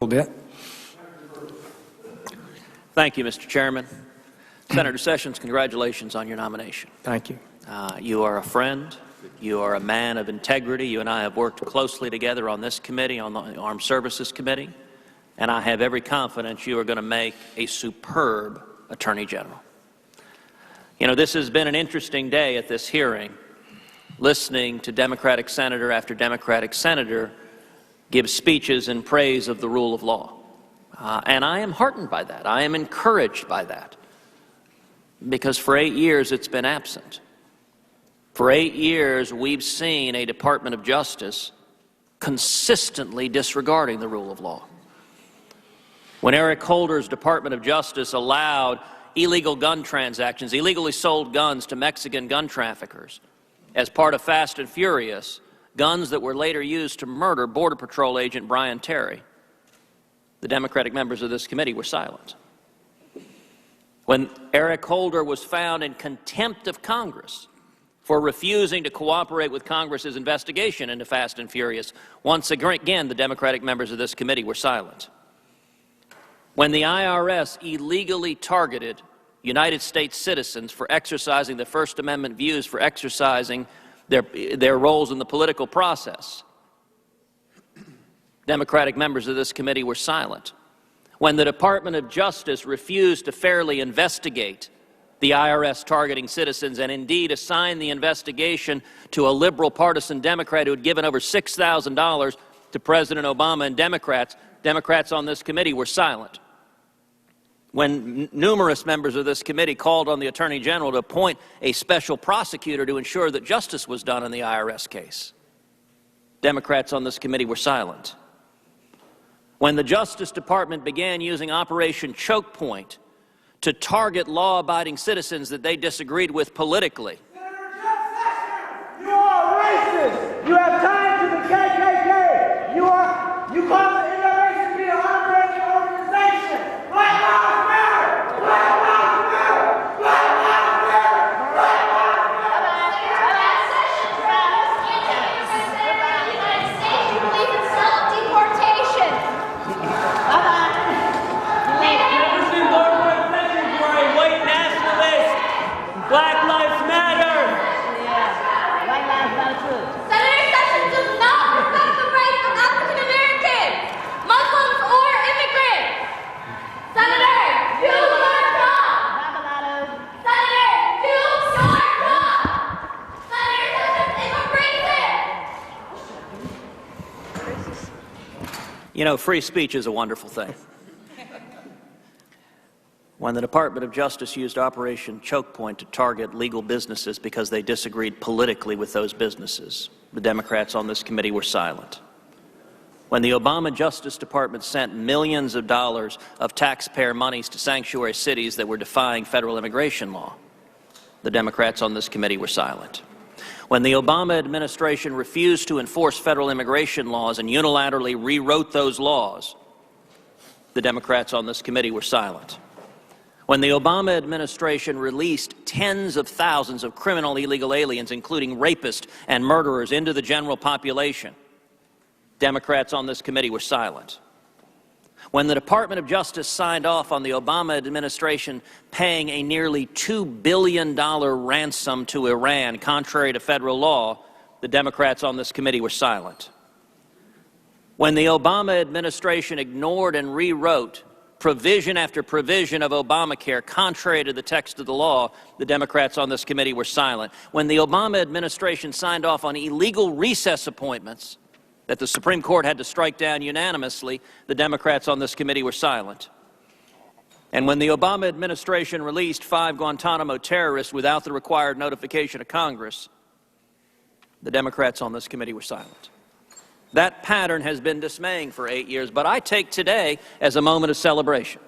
Bit. Thank you, Mr. Chairman. Senator Sessions, congratulations on your nomination. Thank you. You are a friend. You are a man of integrity. You and I have worked closely together on this committee, on the Armed Services Committee, and I have every confidence you are going to make a superb Attorney General. You know, this has been an interesting day at this hearing, listening to Democratic senator after Democratic senator give speeches in praise of the rule of law. And I am heartened by that. I am encouraged by that. Because for 8 years it's been absent. For 8 years we've seen a Department of Justice consistently disregarding the rule of law. When Eric Holder's Department of Justice allowed illegal gun transactions, illegally sold guns to Mexican gun traffickers as part of Fast and Furious, guns that were later used to murder Border Patrol agent Brian Terry, the Democratic members of this committee were silent. When Eric Holder was found in contempt of Congress for refusing to cooperate with Congress's investigation into Fast and Furious, once again the Democratic members of this committee were silent. When the IRS illegally targeted United States citizens for exercising the First Amendment views, for exercising their roles in the political process, Democratic members of this committee were silent. When the Department of Justice refused to fairly investigate the IRS targeting citizens and indeed assign the investigation to a liberal partisan Democrat who had given over $6,000 to President Obama and Democrats on this committee were silent. When numerous members of this committee called on the Attorney General to appoint a special prosecutor to ensure that justice was done in the IRS case, Democrats on this committee were silent. When the Justice Department began using Operation Choke Point to target law-abiding citizens that they disagreed with politically, Senator Jeff Sessions, you are racist. You have ties to the KKK. You call the NRA to be an unbreaking organization. Black Lives Matter. Black Lives Matter. Black Lives Matter. Black Lives Matter. Sessions, the United States, you believe in self-deportation. Black Lives Matter. Black Lives Matter too. Senator Sessions does not respect the rights of African Americans, Muslims, or immigrants. Senator, do your job. Senator, do your job. Senator Sessions is a racist. you know, free speech is a wonderful thing. When the Department of Justice used Operation Choke Point to target legal businesses because they disagreed politically with those businesses, the Democrats on this committee were silent. When the Obama Justice Department sent millions of dollars of taxpayer monies to sanctuary cities that were defying federal immigration law, the Democrats on this committee were silent. When the Obama administration refused to enforce federal immigration laws and unilaterally rewrote those laws, the Democrats on this committee were silent. When the Obama administration released tens of thousands of criminal illegal aliens, including rapists and murderers, into the general population, Democrats on this committee were silent. When the Department of Justice signed off on the Obama administration paying a nearly $2 billion ransom to Iran, contrary to federal law, the Democrats on this committee were silent. When the Obama administration ignored and rewrote provision after provision of Obamacare, contrary to the text of the law, the Democrats on this committee were silent. When the Obama administration signed off on illegal recess appointments that the Supreme Court had to strike down unanimously, the Democrats on this committee were silent. And when the Obama administration released 5 Guantanamo terrorists without the required notification of Congress, the Democrats on this committee were silent. That pattern has been dismaying for 8 years, but I take today as a moment of celebration.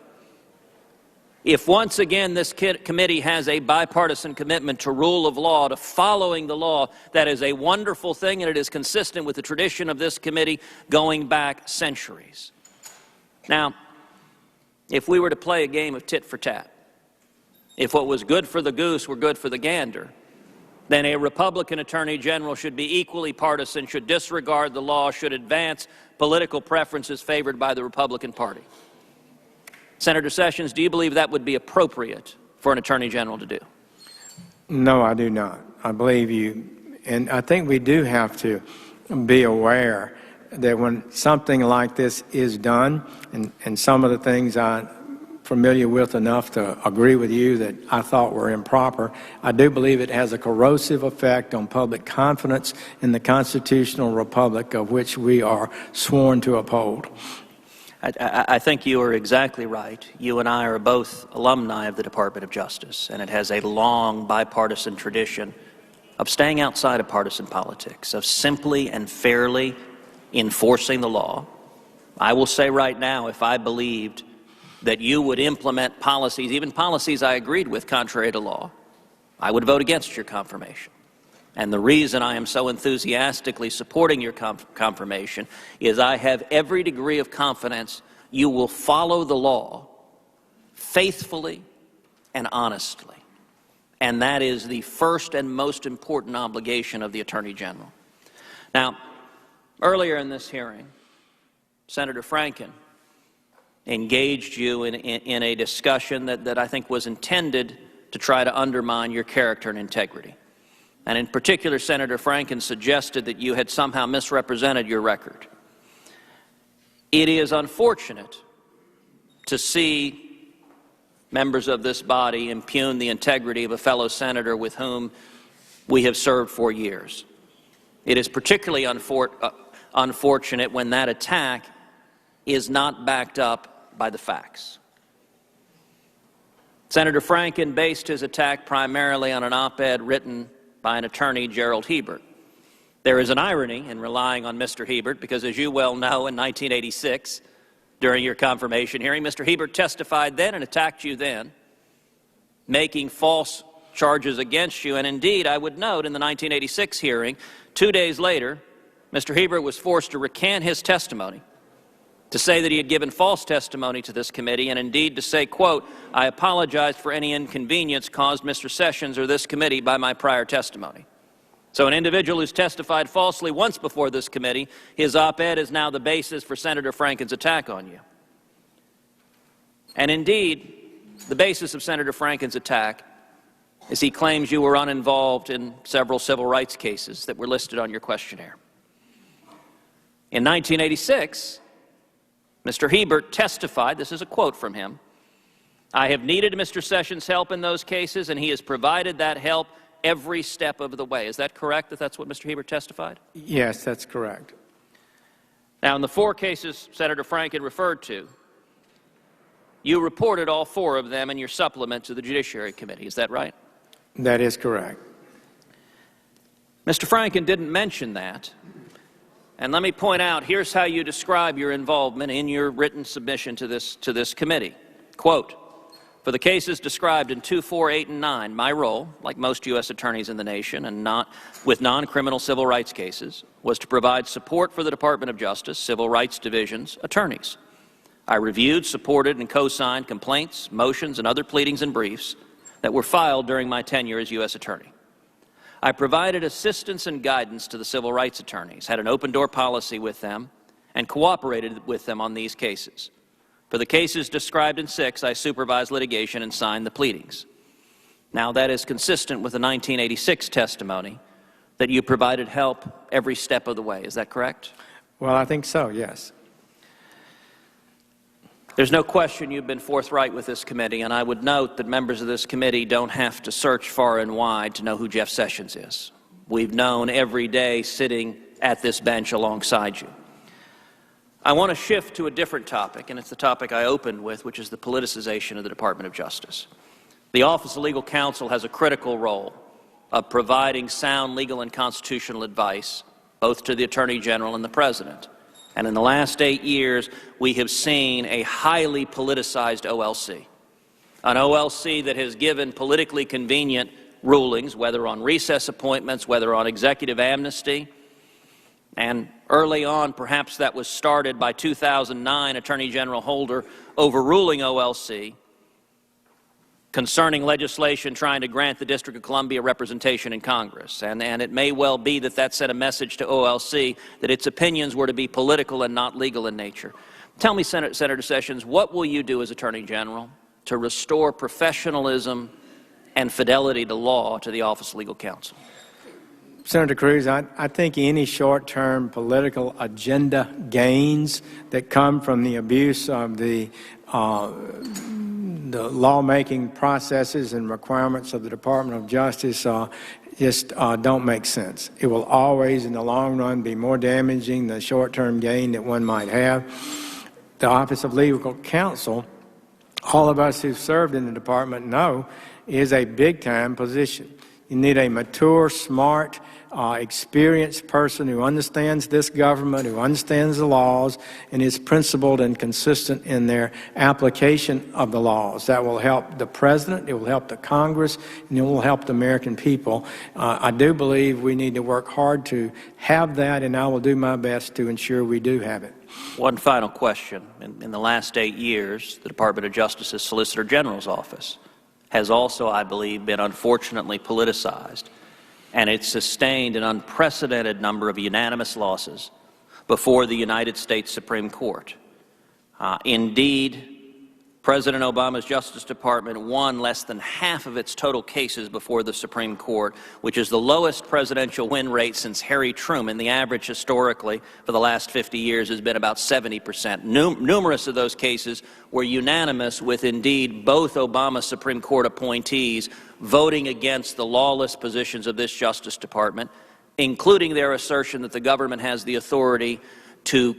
If once again this committee has a bipartisan commitment to rule of law, to following the law, that is a wonderful thing, and it is consistent with the tradition of this committee going back centuries. Now, if we were to play a game of tit for tat, if what was good for the goose were good for the gander, then a Republican Attorney General should be equally partisan, should disregard the law, should advance political preferences favored by the Republican Party. Senator Sessions, do you believe that would be appropriate for an Attorney General to do? No, I do not. I believe you, and I think we do have to be aware that when something like this is done, and some of the things I'm familiar with enough to agree with you that I thought were improper, I do believe it has a corrosive effect on public confidence in the constitutional republic of which we are sworn to uphold. I think you are exactly right. You and I are both alumni of the Department of Justice, and it has a long bipartisan tradition of staying outside of partisan politics, of simply and fairly enforcing the law. I will say right now, if I believed that you would implement policies, even policies I agreed with contrary to law, I would vote against your confirmation. And the reason I am so enthusiastically supporting your confirmation is I have every degree of confidence you will follow the law faithfully and honestly. And that is the first and most important obligation of the Attorney General. Now, earlier in this hearing, Senator Franken engaged you in a discussion that I think was intended to try to undermine your character and integrity. And in particular, Senator Franken suggested that you had somehow misrepresented your record. It is unfortunate to see members of this body impugn the integrity of a fellow senator with whom we have served for years. It is particularly unfortunate when that attack is not backed up by the facts. Senator Franken based his attack primarily on an op-ed written by an attorney, Gerald Hebert. There is an irony in relying on Mr. Hebert because, as you well know, in 1986, during your confirmation hearing, Mr. Hebert testified then and attacked you then, making false charges against you. And indeed, I would note in the 1986 hearing, 2 days later, Mr. Hebert was forced to recant his testimony, to say that he had given false testimony to this committee, and indeed to say, quote, "I apologize for any inconvenience caused Mr. Sessions or this committee by my prior testimony." So an individual who's testified falsely once before this committee, his op-ed is now the basis for Senator Franken's attack on you. And indeed, the basis of Senator Franken's attack is he claims you were uninvolved in several civil rights cases that were listed on your questionnaire. In 1986, Mr. Hebert testified, this is a quote from him, "I have needed Mr. Sessions' help in those cases, and he has provided that help every step of the way." Is that correct, that that's what Mr. Hebert testified? Yes, that's correct. Now, in the 4 cases Senator Franken referred to, you reported all 4 of them in your supplement to the Judiciary Committee. Is that right? That is correct. Mr. Franken didn't mention that. And let me point out, here's how you describe your involvement in your written submission to this committee. Quote, "For the cases described in 2, 4, 8, and 9, my role, like most U.S. attorneys in the nation and with non-criminal civil rights cases, was to provide support for the Department of Justice, Civil Rights Division's attorneys. I reviewed, supported, and co-signed complaints, motions, and other pleadings and briefs that were filed during my tenure as U.S. Attorney. I provided assistance and guidance to the civil rights attorneys, had an open-door policy with them, and cooperated with them on these cases. For the cases described in 6, I supervised litigation and signed the pleadings." Now, that is consistent with the 1986 testimony that you provided help every step of the way. Is that correct? Well, I think so, yes. There's no question you've been forthright with this committee, and I would note that members of this committee don't have to search far and wide to know who Jeff Sessions is. We've known every day sitting at this bench alongside you. I want to shift to a different topic, and it's the topic I opened with, which is the politicization of the Department of Justice. The Office of Legal Counsel has a critical role of providing sound legal and constitutional advice, both to the Attorney General and the President. And in the last 8 years, we have seen a highly politicized OLC, an OLC that has given politically convenient rulings, whether on recess appointments, whether on executive amnesty. And early on, perhaps that was started by 2009 Attorney General Holder overruling OLC concerning legislation trying to grant the District of Columbia representation in Congress. And it may well be that that sent a message to OLC that its opinions were to be political and not legal in nature. Tell me, Senator Sessions, what will you do as Attorney General to restore professionalism and fidelity to law to the Office of Legal Counsel? Senator Cruz, I think any short-term political agenda gains that come from the abuse of the lawmaking processes and requirements of the Department of Justice just don't make sense. It will always, in the long run, be more damaging than the short-term gain that one might have. The Office of Legal Counsel, all of us who've served in the department know, is a big-time position. You need a mature, smart, experienced person who understands this government, who understands the laws, and is principled and consistent in their application of the laws. That will help the President, it will help the Congress, and it will help the American people. I do believe we need to work hard to have that, and I will do my best to ensure we do have it. One final question. In the last 8 years, the Department of Justice's Solicitor General's office has also, I believe, been unfortunately politicized, and it's sustained an unprecedented number of unanimous losses before the United States Supreme Court. Indeed, President Obama's Justice Department won less than half of its total cases before the Supreme Court, which is the lowest presidential win rate since Harry Truman. The average historically for the last 50 years has been about 70%. Numerous of those cases were unanimous, with indeed both Obama Supreme Court appointees voting against the lawless positions of this Justice Department, including their assertion that the government has the authority to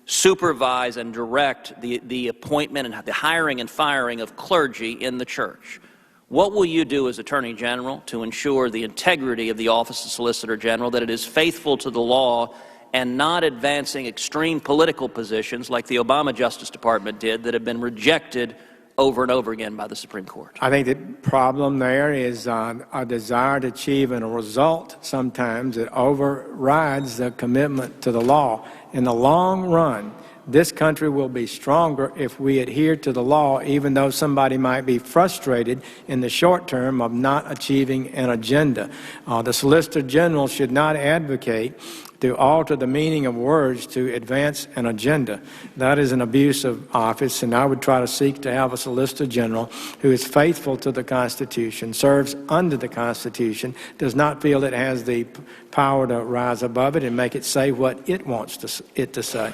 supervise and direct the appointment and the hiring and firing of clergy in the church. What will you do as Attorney General to ensure the integrity of the Office of Solicitor General, that it is faithful to the law and not advancing extreme political positions like the Obama Justice Department did that have been rejected over and over again by the Supreme Court? I think the problem there is a desire to achieve a result sometimes that overrides the commitment to the law. In the long run, this country will be stronger if we adhere to the law, even though somebody might be frustrated in the short term of not achieving an agenda. The Solicitor General should not advocate to alter the meaning of words to advance an agenda. That is an abuse of office, and I would try to seek to have a Solicitor General who is faithful to the Constitution, serves under the Constitution, does not feel it has the power to rise above it and make it say what it wants it to say.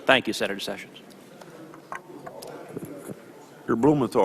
Thank you, Senator Sessions. Your Blumenthal.